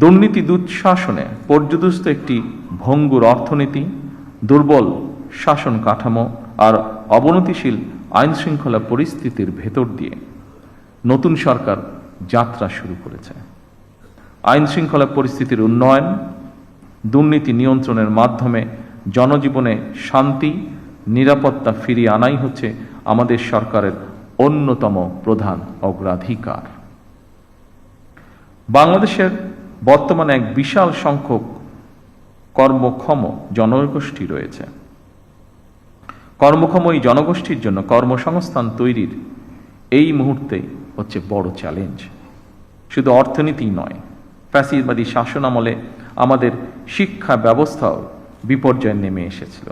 দুর্নীতি দুঃশাসনে পর্যুদস্ত একটি ভঙ্গুর অর্থনীতি, দুর্বল শাসন কাঠামো আর অবনতিশীল আইনশৃঙ্খলা পরিস্থিতির ভেতর দিয়ে নতুন সরকার যাত্রা শুরু করেছে। আইনশৃঙ্খলা পরিস্থিতির উন্নয়ন, দুর্নীতি নিয়ন্ত্রণের মাধ্যমে জনজীবনে শান্তি, নিরাপত্তা ফিরিয়ে আনাই হচ্ছে আমাদের সরকারের অন্যতম প্রধান অগ্রাধিকার। বাংলাদেশের বর্তমানে এক বিশাল সংখ্যক কর্মক্ষম জনগোষ্ঠী রয়েছে। কর্মক্ষম এই জনগোষ্ঠীর জন্য কর্মসংস্থান তৈরির এই মুহূর্তে হচ্ছে বড় চ্যালেঞ্জ। শুধু অর্থনীতি নয়, ফ্যাসিবাদী শাসন আমলে আমাদের শিক্ষা ব্যবস্থাও বিপর্যয়ে নেমে এসেছিল।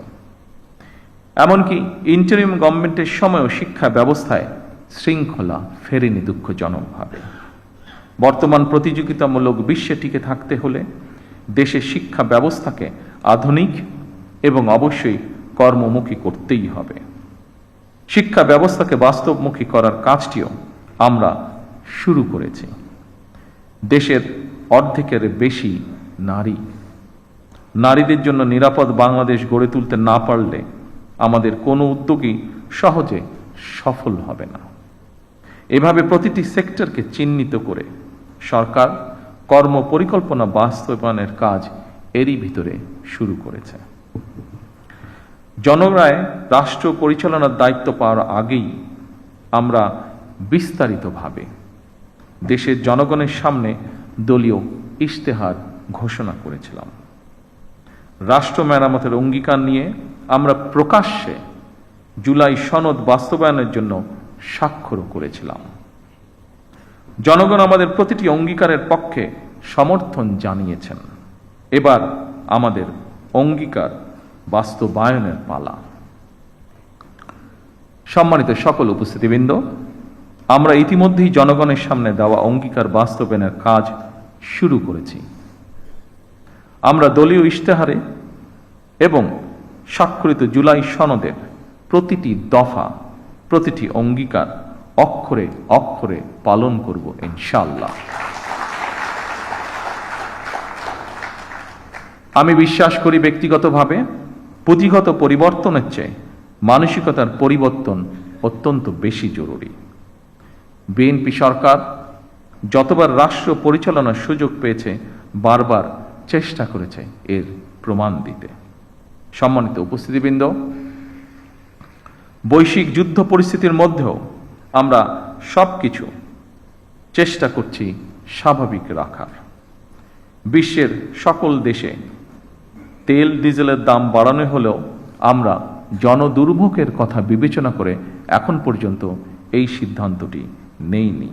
এমনকি ইন্টারিম গভর্নমেন্টের সময়ও শিক্ষা ব্যবস্থায় শৃঙ্খলা ফেরেনি দুঃখজনকভাবে। বর্তমান প্রতিযোগিতামূলক বিশ্বে টিকে থাকতে হলে দেশের শিক্ষা ব্যবস্থাকে আধুনিক এবং অবশ্যই কর্মমুখী করতেই হবে। শিক্ষা ব্যবস্থাকে বাস্তবমুখী করার কাজটিও আমরা শুরু করেছি। দেশের অর্ধেকের বেশি নারীদের জন্য নিরাপদ বাংলাদেশ গড়ে তুলতে না পারলে আমাদের কোনো উদ্যোগই সহজে সফল হবে না। এভাবে প্রতিটি সেক্টরকে চিহ্নিত করে সরকার কর্ম পরিকল্পনা বাস্তবায়নের কাজ এরই ভিতরে শুরু করেছে। জনগণের রাষ্ট্র পরিচালনার দায়িত্ব পাওয়ার আগেই আমরা বিস্তারিতভাবে দেশের জনগণের সামনে দলীয় ইশতেহার ঘোষণা করেছিলাম। রাষ্ট্র মেরামতের অঙ্গীকার নিয়ে আমরা প্রকাশ্যে জুলাই সনদ বাস্তবায়নের জন্য স্বাক্ষর করেছিলাম। জনগণ আমাদের প্রতিটি অঙ্গীকারের পক্ষে সমর্থন জানিয়েছেন। এবার আমাদের অঙ্গীকার বাস্তবায়নের পালা। সম্মানিত সকল উপস্থিতিবৃন্দ, আমরা ইতিমধ্যেই জনগণের সামনে দেওয়া অঙ্গীকার বাস্তবায়নের কাজ শুরু করেছি। আমরা দলীয় ইশতেহারে এবং স্বাক্ষরিত জুলাই সনদের প্রতিটি দফা, প্রতিটি অঙ্গীকার অক্ষরে অক্ষরে পালন করব ইনশাআল্লাহ। আমি বিশ্বাস করি ব্যক্তিগতভাবে পুঁথিগত পরিবর্তনের চেয়ে মানসিকতার পরিবর্তন অত্যন্ত বেশি জরুরি। বিএনপি সরকার যতবার রাষ্ট্র পরিচালনার সুযোগ পেয়েছে বারবার চেষ্টা করেছে এর প্রমাণ দিতে। সম্মানিত উপস্থিতিবৃন্দ, বৈশ্বিক যুদ্ধ পরিস্থিতির মধ্যেও আমরা সবকিছু চেষ্টা করছি স্বাভাবিক রাখার। বিশ্বের সকল দেশে তেল ডিজেলের দাম বাড়ানো হলেও আমরা জনদুর্ভোগের কথা বিবেচনা করে এখন পর্যন্ত এই সিদ্ধান্তটি নেইনি।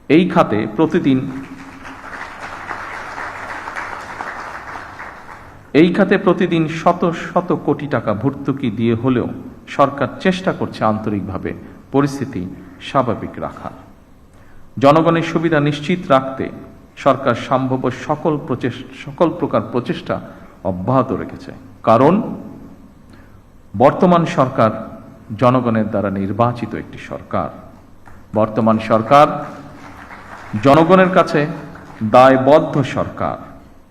এই খাতে প্রতিদিন শত শত কোটি টাকা ভর্তুকি দিয়ে হলেও সরকার চেষ্টা করছে আন্তরিকভাবে পরিস্থিতি স্বাভাবিক রাখার। জনগণের সুবিধা নিশ্চিত রাখতে সরকার সম্ভাব্য সকল প্রকার প্রচেষ্টা অব্যাহত রেখেছে। কারণ বর্তমান সরকার জনগণের দ্বারা নির্বাচিত একটি সরকার। বর্তমান সরকার জনগণের কাছে দায়বদ্ধ সরকার।